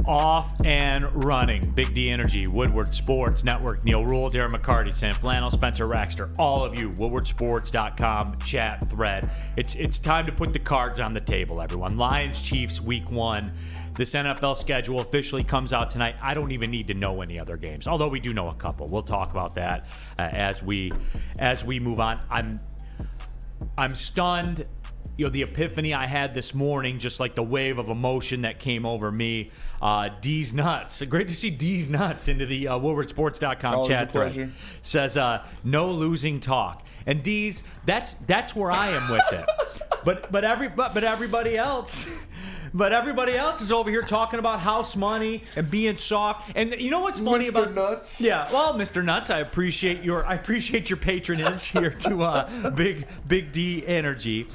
Off and running. Big D Energy, Woodward Sports Network, Neil Rule, Darren McCarty, Sam Flannel, Spencer Raxter, all of you, woodwardsports.com chat thread. It's time to put the cards on the table, everyone. Lions, Chiefs, week 1. This NFL schedule officially comes out tonight. I don't even need to know any other games, although we do know a couple. We'll talk about that as we move on. I'm stunned. You know, the epiphany I had this morning, just like the wave of emotion that came over me. D's Nuts. Great to see D's Nuts into the woodwardsports.com chat thread. Says, no losing talk. And D's, that's where I am with it. But everybody else... But everybody else is over here talking about house money and being soft. And you know what's funny about Mr. Nuts? Yeah, well, Mr. Nuts, I appreciate your patronage here to Big D Energy.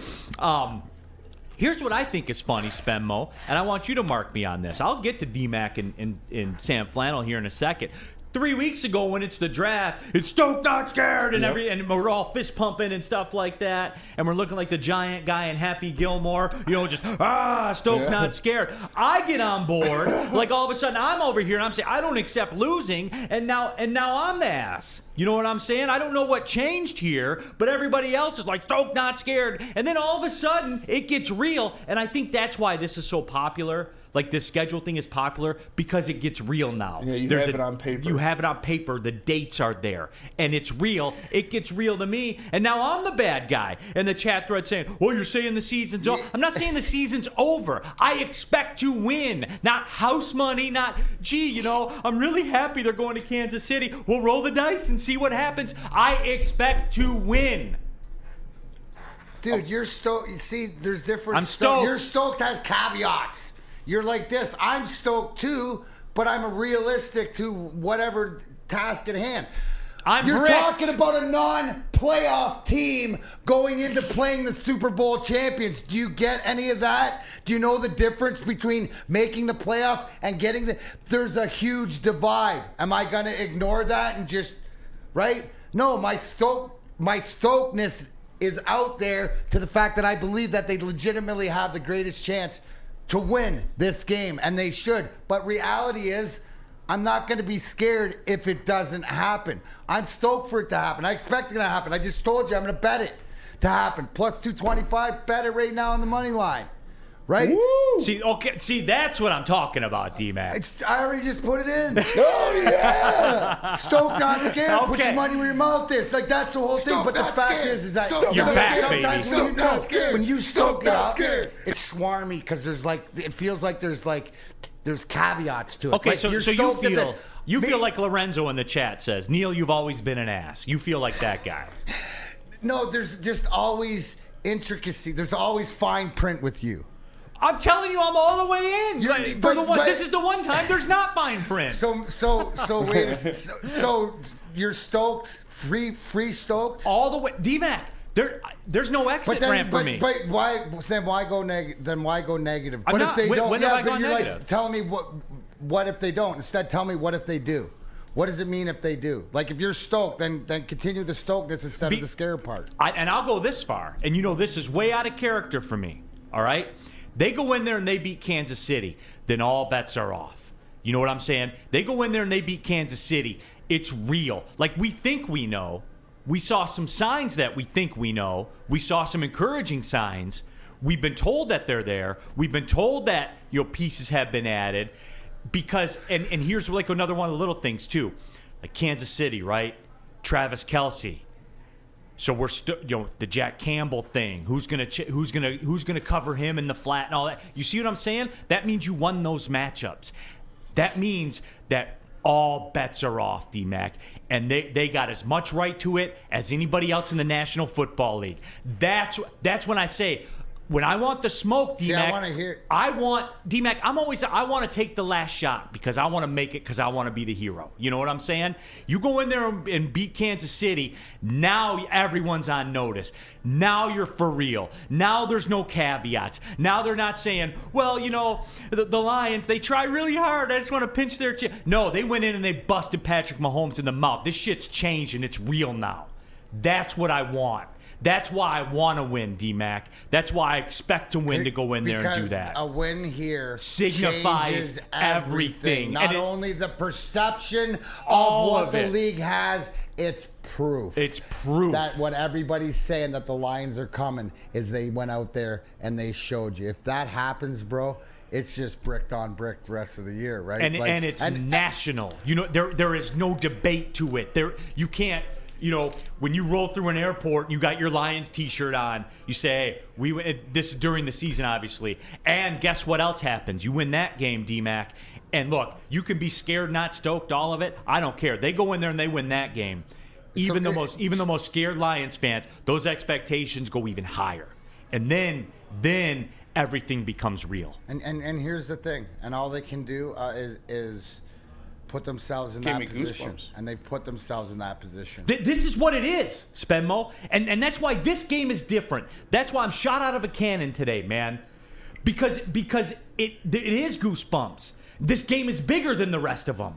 Here's what I think is funny, Spenmo, and I want you to mark me on this. I'll get to D-Mac and Sam Flannel here in a second. 3 weeks ago when it's the draft, it's Stoke not scared, and and we're all fist pumping and stuff like that, and we're looking like the giant guy in Happy Gilmore, just Stoke not scared. I get on board, like all of a sudden I'm over here and I'm saying I don't accept losing, and now I'm the ass. You know what I'm saying? I don't know what changed here, but everybody else is like Stoke not scared, and then all of a sudden it gets real, and I think that's why this is so popular. Like, this schedule thing is popular because it gets real now. Yeah, you have it on paper. You have it on paper. The dates are there. And it's real. It gets real to me. And now I'm the bad guy. And the chat thread saying, well, you're saying the season's over. I'm not saying the season's over. I expect to win. Not house money. Not, I'm really happy they're going to Kansas City. We'll roll the dice and see what happens. I expect to win. Dude, you're stoked. You see, there's different I'm stoked. You're stoked has caveats. You're like this. I'm stoked too, but I'm realistic to whatever task at hand. You're talking about a non-playoff team going into playing the Super Bowl champions. Do you get any of that? Do you know the difference between making the playoffs and getting the... There's a huge divide. Am I going to ignore that and just... Right? No, my stokedness is out there to the fact that I believe that they legitimately have the greatest chance to win this game, and they should. But reality is, I'm not going to be scared if it doesn't happen. I'm stoked for it to happen. I expect it to happen. I just told you I'm going to bet it to happen. Plus 225, bet it right now on the money line. Right? Woo! See, that's what I'm talking about, D-Mac. I already just put it in. Oh, yeah. Stoke not scared. Okay. Put your money where your mouth is. Like, that's the whole thing. But the fact is that you're back, baby. Sometimes when you stoke it up, it's swarmy because it feels like there's caveats to it. Okay, like, so you feel like Lorenzo in the chat says, Neil, you've always been an ass. You feel like that guy. No, there's just always intricacy. There's always fine print with you. I'm telling you, I'm all the way in. This is the one time there's not fine print. So you're stoked, free stoked all the way, D-Mac. There's no exit ramp for me. But why? Then why go negative? Then why go negative? But if they don't, but you're like telling me what if they don't? Instead, tell me what if they do. What does it mean if they do? Like, if you're stoked, then continue the stokedness instead of the scare part. And I'll go this far, and this is way out of character for me. All right. They go in there and they beat Kansas City, then all bets are off. You know what I'm saying? They go in there and they beat Kansas City. It's real. Like, we think we know. We saw some signs that we think we know. We saw some encouraging signs. We've been told that they're there. We've been told that pieces have been added. Because, and here's like another one of the little things too. Like Kansas City, right? Travis Kelce. So we're the Jack Campbell thing. Who's gonna cover him in the flat and all that? You see what I'm saying? That means you won those matchups. That means that all bets are off, D-Mac, and they got as much right to it as anybody else in the National Football League. That's when I say, when I want the smoke, D-Mac. See, I want to hear. D-Mac, I want to take the last shot because I want to make it because I want to be the hero. You know what I'm saying? You go in there and beat Kansas City, now everyone's on notice. Now you're for real. Now there's no caveats. Now they're not saying, well, the Lions, they try really hard. I just want to pinch their chin. No, they went in and they busted Patrick Mahomes in the mouth. This shit's changed and it's real now. That's what I want. That's why I want to win, D-Mac. That's why I expect to win to go in there and do that. A win here signifies changes everything. Not only the perception of what the league has, it's proof. It's proof. That what everybody's saying that the Lions are coming is they went out there and they showed you. If that happens, bro, it's just bricked on brick the rest of the year, right? And it's national. You know, there is no debate to it. You can't. You know, when you roll through an airport and you got your Lions t-shirt on, you say, this is during the season, obviously. And guess what else happens? You win that game, D-Mac. And look, you can be scared, not stoked, all of it. I don't care. They go in there and they win that game. Even the most scared Lions fans, those expectations go even higher. And then everything becomes real. And here's the thing. And all they can do is put themselves in that position. And they've put themselves in that position. This is what it is, Spenmo. And that's why this game is different. That's why I'm shot out of a cannon today, man. Because it is goosebumps. This game is bigger than the rest of them.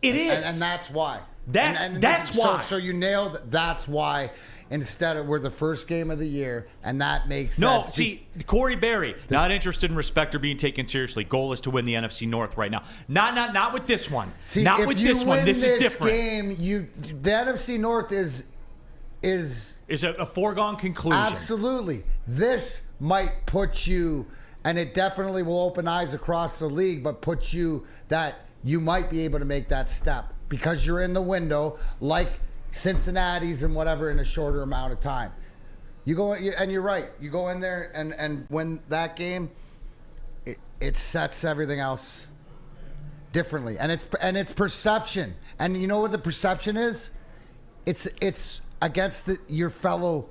It is. And that's why. That's why. So you nailed it. That's why. Instead of we're the first game of the year, and that makes sense. No, see, Corey Berry, not interested in respect or being taken seriously. Goal is to win the NFC North right now. Not with this one. See, not with this one. This is different. Game, the NFC North is a foregone conclusion. Absolutely. This might put you, and it definitely will open eyes across the league, but put you that you might be able to make that step because you're in the window, like Cincinnati's and whatever, in a shorter amount of time. You go, and you're right. You go in there and win that game. It sets everything else differently, and it's perception. And you know what the perception is? It's against your fellow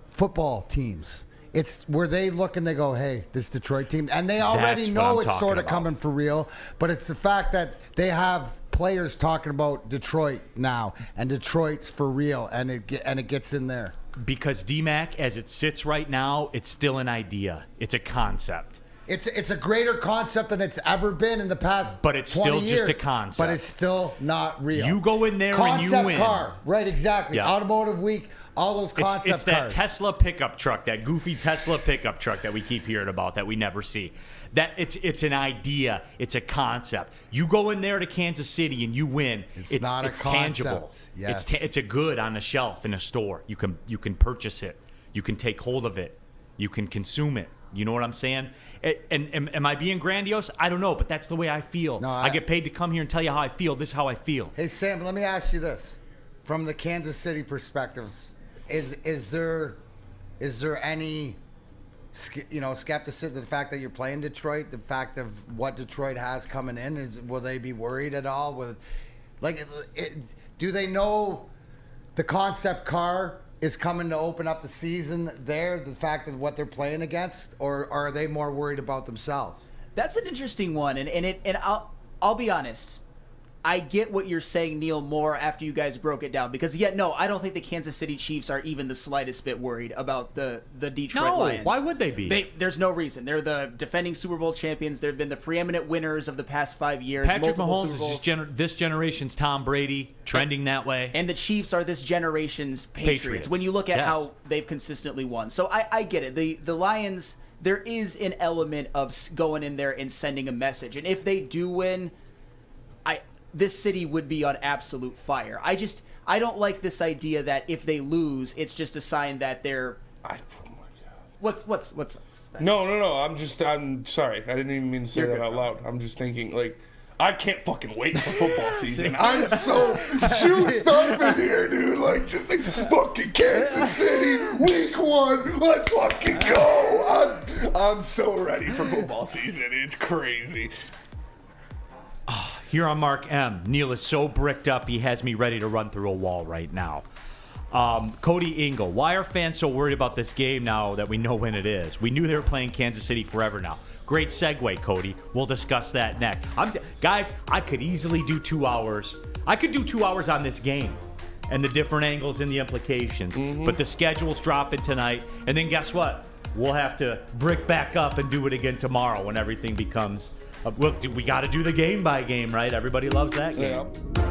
football teams. It's where they look and they go, hey, this Detroit team, and they already know it's sort of coming for real. But it's the fact that they have players talking about Detroit now, and Detroit's for real, and it gets in there. Because D-Mac, as it sits right now, it's still an idea. It's a concept. It's a greater concept than it's ever been in the past. But it's 20 still years, just a concept. But it's still not real. You go in there and you win. Concept car, right? Exactly. Yeah. Automotive Week. All those concept cars. It's that Tesla pickup truck, that goofy Tesla pickup truck that we keep hearing about that we never see. That it's an idea. It's a concept. You go in there to Kansas City and you win. It's not a concept. Tangible. Yes. It's a good on a shelf in a store. You can purchase it. You can take hold of it. You can consume it. You know what I'm saying? And am I being grandiose? I don't know, but that's the way I feel. No, I get paid to come here and tell you how I feel. This is how I feel. Hey, Sam, let me ask you this. From the Kansas City perspective, is there any skepticism, the fact that you're playing Detroit, the fact of what Detroit has coming in, will they be worried at all? Do they know the concept car is coming to open up the season there, the fact of what they're playing against, or are they more worried about themselves? That's an interesting one, and I'll be honest. I get what you're saying, Neil, more after you guys broke it down. Because, I don't think the Kansas City Chiefs are even the slightest bit worried about the Detroit Lions. Why would they be? There's no reason. They're the defending Super Bowl champions. They've been the preeminent winners of the past 5 years. Patrick Mahomes is this generation's Tom Brady, trending that way. And the Chiefs are this generation's Patriots. When you look at how they've consistently won. So I get it. The Lions, there is an element of going in there and sending a message. And if they do win, this city would be on absolute fire. I don't like this idea that if they lose, it's just a sign that they're. Oh my God. What's up? No. I'm sorry. I didn't even mean to say that out loud. I'm just thinking, I can't fucking wait for football season. I'm so juiced up in here, dude. Fucking Kansas City, week 1. Let's fucking go. I'm so ready for football season. It's crazy. Here on Mark M, Neil is so bricked up he has me ready to run through a wall right now. Cody Engel, why are fans so worried about this game now that we know when it is? We knew they were playing Kansas City forever now. Great segue, Cody. We'll discuss that next. Guys, I could easily do 2 hours. I could do 2 hours on this game and the different angles and the implications. Mm-hmm. But the schedule's dropping tonight. And then guess what? We'll have to brick back up and do it again tomorrow when everything becomes... we got to do the game by game, right? Everybody loves that game. Yeah.